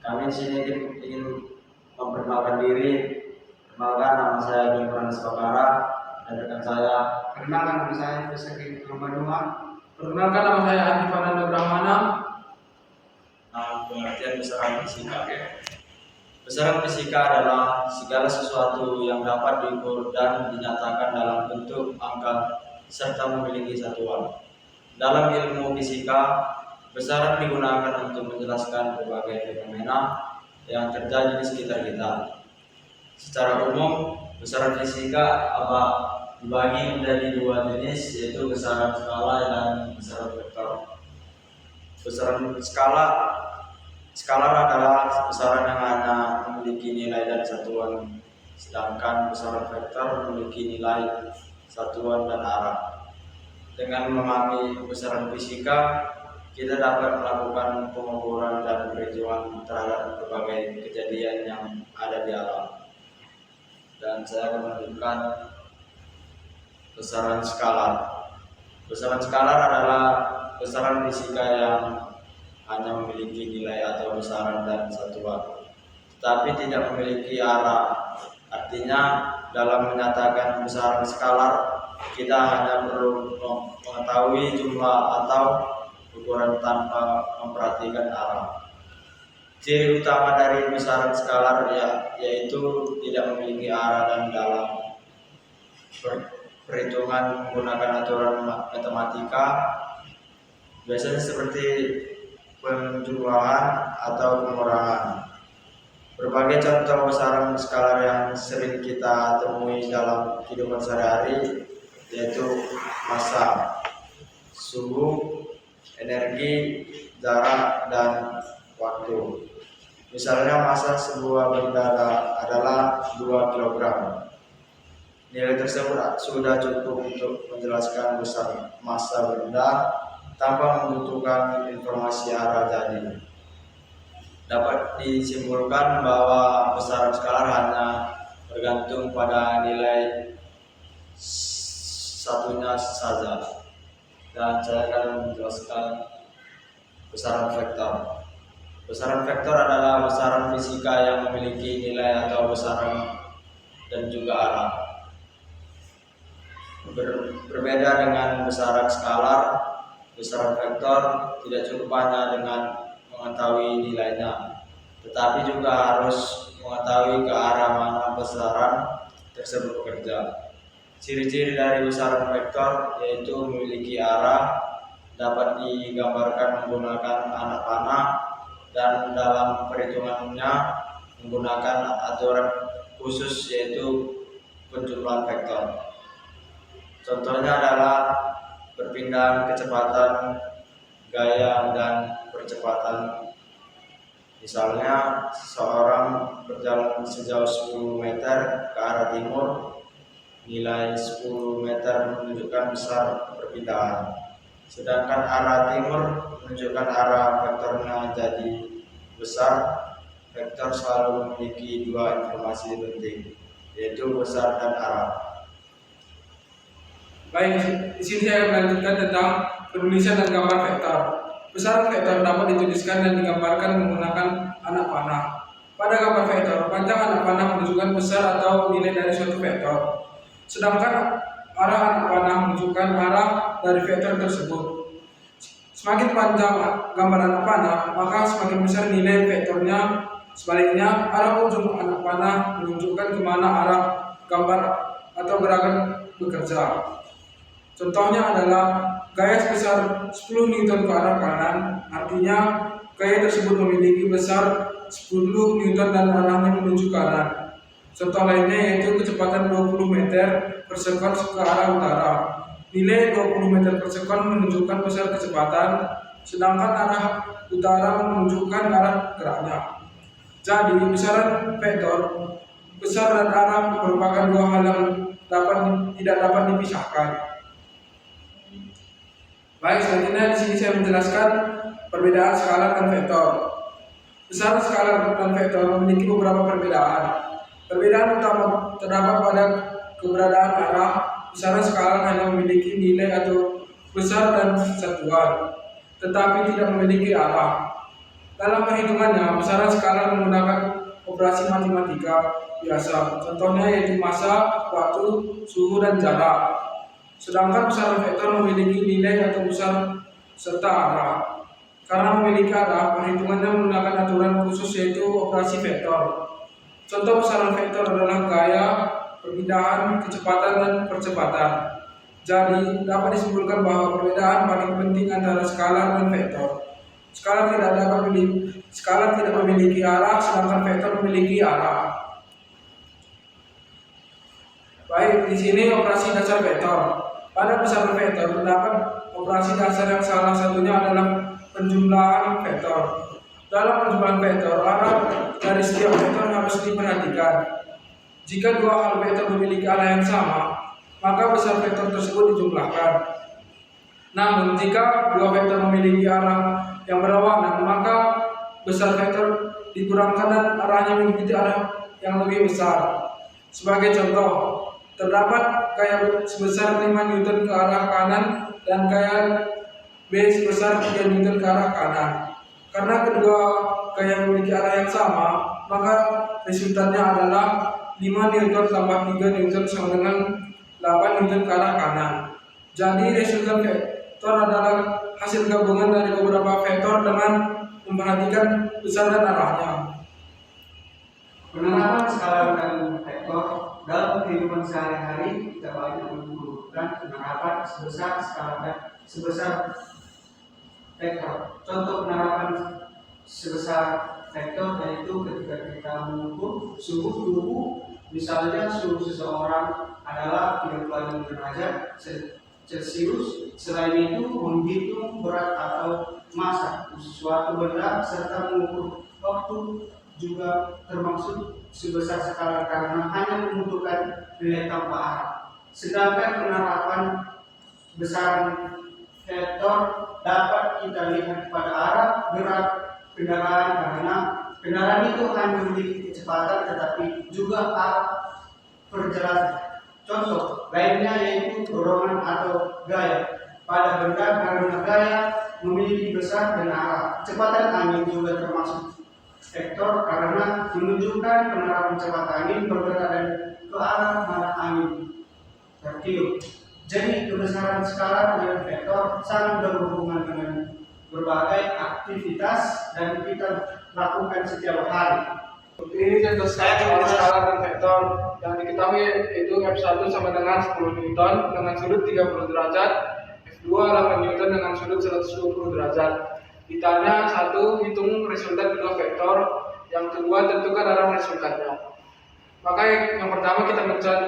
Kami di sini ingin memperkenalkan diri. Perkenalkan, nama saya Gimranes Bakara dan rekan saya. Perkenalkan, nama saya Fusaki Romanua. Perkenalkan, nama saya Andi Fananda Brahmana. Pengertian besaran fisika. Besaran fisika adalah segala sesuatu yang dapat diukur dan dinyatakan dalam bentuk angka serta memiliki satuan. Dalam ilmu fisika, besaran digunakan untuk menjelaskan berbagai fenomena yang terjadi di sekitar kita. Secara umum, besaran fisika dibagi menjadi dua jenis, yaitu besaran skala dan besaran vektor. Besaran skalar adalah besaran yang hanya memiliki nilai dan satuan, sedangkan besaran vektor memiliki nilai, satuan, dan arah. Dengan memahami besaran fisika, kita dapat melakukan pengukuran dan perhitungan terhadap berbagai kejadian yang ada di alam. Dan saya akan menunjukkan besaran skalar. Besaran skalar adalah besaran fisika yang hanya memiliki nilai atau besaran dan satuan, tetapi tidak memiliki arah. Artinya, dalam menyatakan besaran skalar, kita hanya perlu mengetahui jumlah atau ukuran tanpa memperhatikan arah. Ciri utama dari besaran skalar yaitu tidak memiliki arah dan dalam perhitungan menggunakan aturan matematika, biasanya seperti penjumlahan atau pengurangan. Berbagai contoh besaran skalar yang sering kita temui dalam kehidupan sehari-hari yaitu massa, suhu, energi, jarak, dan waktu. Misalnya, massa sebuah benda adalah 2 kg. Nilai tersebut sudah cukup untuk menjelaskan besar massa benda tanpa membutuhkan informasi arah jadi. Dapat disimpulkan bahwa besaran skalar hanya bergantung pada nilai satunya saja. Dan saya akan menjelaskan besaran vektor. Besaran vektor adalah besaran fisika yang memiliki nilai atau besaran dan juga arah. Berbeda dengan besaran skalar, besaran vektor tidak cukup hanya dengan mengetahui nilainya, tetapi juga harus mengetahui ke arah mana besaran tersebut bekerja. Ciri-ciri dari besaran vektor yaitu memiliki arah, dapat digambarkan menggunakan anak panah, dan dalam perhitungannya menggunakan aturan khusus yaitu penjumlahan vektor. Contohnya adalah perpindahan kecepatan, gaya, dan percepatan. Misalnya, seseorang berjalan sejauh 10 meter ke arah timur, nilai 10 meter menunjukkan besar perpindahan. Sedangkan arah timur menunjukkan arah vektornya jadi besar. Vektor selalu memiliki dua informasi penting, yaitu besar dan arah. Baik, di sini saya akan melanjutkan tentang penulisan dan gambar vektor. Besaran vektor dapat dituliskan dan digambarkan menggunakan anak panah. Pada gambar vektor, panjang anak panah menunjukkan besar atau nilai dari suatu vektor. Sedangkan arah anak panah menunjukkan arah dari vektor tersebut. Semakin panjang gambar anak panah, maka semakin besar nilai vektornya. Sebaliknya, arah ujung anak panah menunjukkan kemana arah gambar atau gerakan bekerja. Contohnya adalah gaya sebesar 10 Newton ke arah kanan, artinya gaya tersebut memiliki besar 10 Newton dan arahnya menuju kanan. Contoh lainnya yaitu kecepatan 20 meter per sekon ke arah utara. Nilai 20 meter per sekon menunjukkan besar kecepatan, sedangkan arah utara menunjukkan arah geraknya. Jadi, besaran vektor, besar dan arah merupakan dua hal yang tidak dapat dipisahkan. Baik, selanjutnya di sini saya menjelaskan perbedaan skalar dan vektor. Besaran skalar dan vektor memiliki beberapa perbedaan. Perbedaan utama terdapat pada keberadaan arah. Besaran skalar hanya memiliki nilai atau besar dan satuan, tetapi tidak memiliki arah. Dalam perhitungannya, besaran skala menggunakan operasi matematika biasa. Contohnya yaitu massa, waktu, suhu, dan jarak. Sedangkan besaran vektor memiliki nilai atau besar serta arah. Karena memiliki arah, perhitungannya menggunakan aturan khusus yaitu operasi vektor. Contoh besaran vektor adalah gaya, perpindahan, kecepatan, dan percepatan. Jadi, dapat disimpulkan bahwa perbedaan paling penting antara skalar dan vektor. Skalar tidak memiliki arah, sedangkan vektor memiliki arah. Baik, di sini operasi dasar vektor. Pada besaran vektor terdapat operasi dasar yang salah satunya adalah penjumlahan vektor. Dalam penjumlahan vektor, arah dari setiap vektor harus diperhatikan. Jika dua hal vektor memiliki arah yang sama, maka besar vektor tersebut dijumlahkan. Namun, jika dua vektor memiliki arah yang berlawanan, maka besar vektor dikurangkan dan arahnya mengikuti arah yang lebih besar. Sebagai contoh, terdapat gaya sebesar 5 Newton ke arah kanan dan gaya B sebesar 3 Newton ke arah kanan. Karena kedua gaya memiliki arah yang sama, maka resultannya adalah 5 Newton tambah 3 Newton sama dengan 8 Newton ke arah kanan. Jadi resultan vektor adalah hasil gabungan dari beberapa vektor dengan memperhatikan besar dan arahnya. Penerapan skala dan vektor dalam kehidupan sehari-hari kita banyak membutuhkan penerapan sebesar skala dan sebesar vektor. Contoh penerapan sebesar vektor yaitu ketika kita mengukur suhu tubuh, misalnya suhu seseorang adalah 36 derajat Celcius. Selain itu menghitung berat atau massa suatu benda serta mengukur waktu juga termasuk sebesar skala karena hanya membutuhkan nilai tambah arah. Sedangkan penerapan besaran vektor dapat kita lihat pada arah gerak kendaraan karena kendaraan itu hanya memiliki kecepatan tetapi juga arah perjalanan. Contoh lainnya yaitu dorongan atau gaya pada benda karena gaya memiliki besar dan arah. Kecepatan angin juga termasuk vektor karena menunjukkan penerapan kecepatan angin bergerak dan ke arah mana angin tertiup. Jadi kebesaran skala dan vektor sangat berhubungan dengan berbagai aktivitas dan kita lakukan setiap hari. Ini contoh skala dan vektor yang diketahui yaitu F1 sama dengan 10 Newton dengan sudut 30 derajat, F2 8 Newton dengan sudut 120 derajat. Ditanya satu, hitung resultan kedua vektor, yang kedua tentukan arah resultannya. Maka yang pertama kita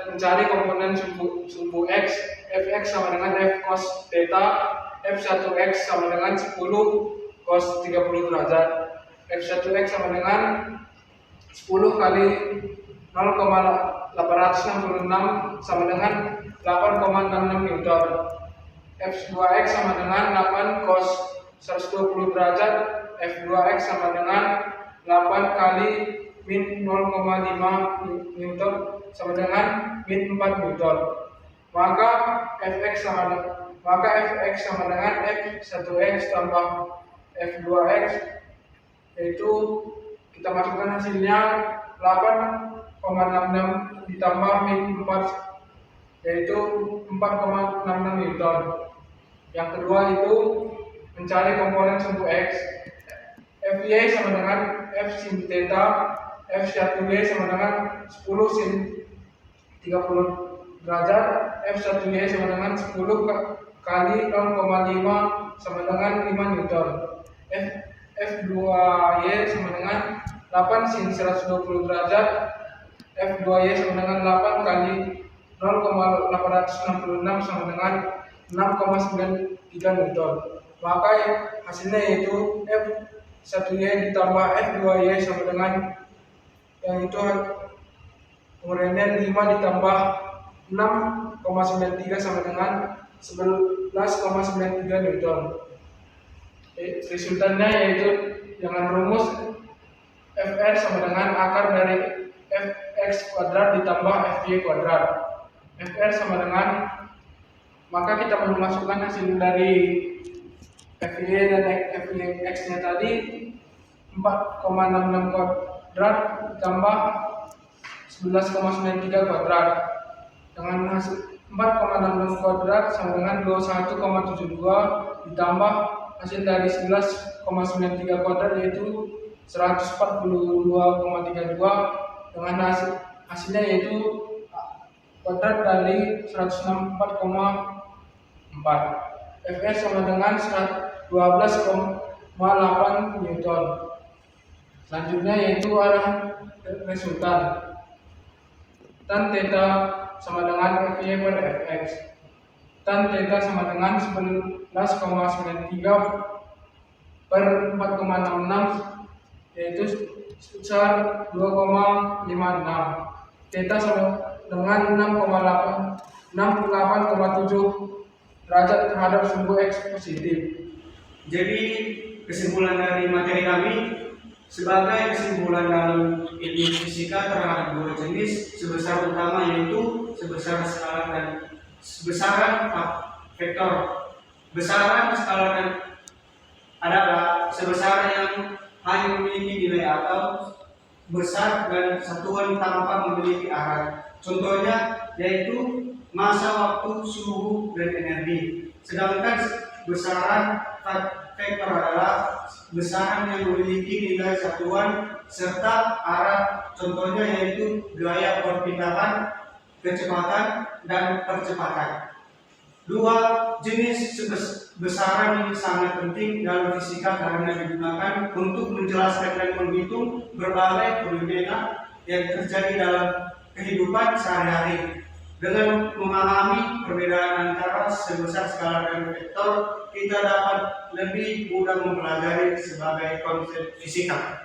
mencari komponen sumbu X, Fx sama dengan F cos theta, F1x sama dengan 10 cos 30 derajat, F1x sama dengan 10 kali 0,866 sama dengan 8,66 Newton. F2x sama dengan 8 cos 120 derajat, F2x sama dengan 8 kali min 0,5 Newton sama dengan min 4 Newton. Maka Fx sama dengan F1x tambah F2x, yaitu kita masukkan hasilnya 8,66 ditambah min 4, yaitu 4,66 Newton. Yang kedua itu mencari komponen sumbu X. Fy sama dengan F sin theta, F1y sama dengan 10 sin 30 derajat, F1y sama dengan 10 kali 0,5 sama dengan 5 Newton. F2y sama dengan 8 sin 120 derajat, F2y sama dengan 8 kali 0,866 sama dengan 6,93 Newton. Maka hasilnya yaitu F1y ditambah F2y sama dengan yang itu kemudiannya 5 ditambah 6,93 sama dengan 11,93 Newton. Resultannya yaitu dengan rumus Fr sama dengan akar dari Fx kuadrat ditambah Fy kuadrat. Fr sama dengan, maka kita memasukkan hasil dari Fy dan Fx nya tadi 4,66 kuadrat ditambah 11,93 kuadrat. Dengan hasil 4,66 kuadrat sama dengan 21,72 ditambah hasil dari 11,93 kuadrat yaitu 142,32 dengan hasilnya yaitu kuadrat dari 164,4. Fs sama dengan 12,8 Newton. Selanjutnya yaitu arah resultan. Tan theta sama dengan Fy per Fx. Tan theta sama dengan 11,93 per 4,66 yaitu sebesar 2,56. Theta sama dengan 68,7 derajat terhadap sumbu X positif. Jadi kesimpulan dari materi kami, sebagai kesimpulan dalam ilmu fisika terhadap dua jenis sebesar utama yaitu sebesaran skala dan sebesaran vektor. Besaran skala dan adalah sebesaran yang hanya memiliki nilai atau besar dan satuan tanpa memiliki arah. Contohnya yaitu masa, waktu, suhu, dan energi. Sedangkan besaran vektor adalah besaran yang memiliki nilai satuan serta arah. Contohnya yaitu gaya perpindahan, kecepatan, dan percepatan. Dua jenis besaran ini sangat penting dalam fisika karena digunakan untuk menjelaskan dan menghitung berbagai fenomena yang terjadi dalam kehidupan sehari-hari. Dengan memahami perbedaan antara sebesar skala dan vektor, kita dapat lebih mudah mempelajari sebagai konsep fisika.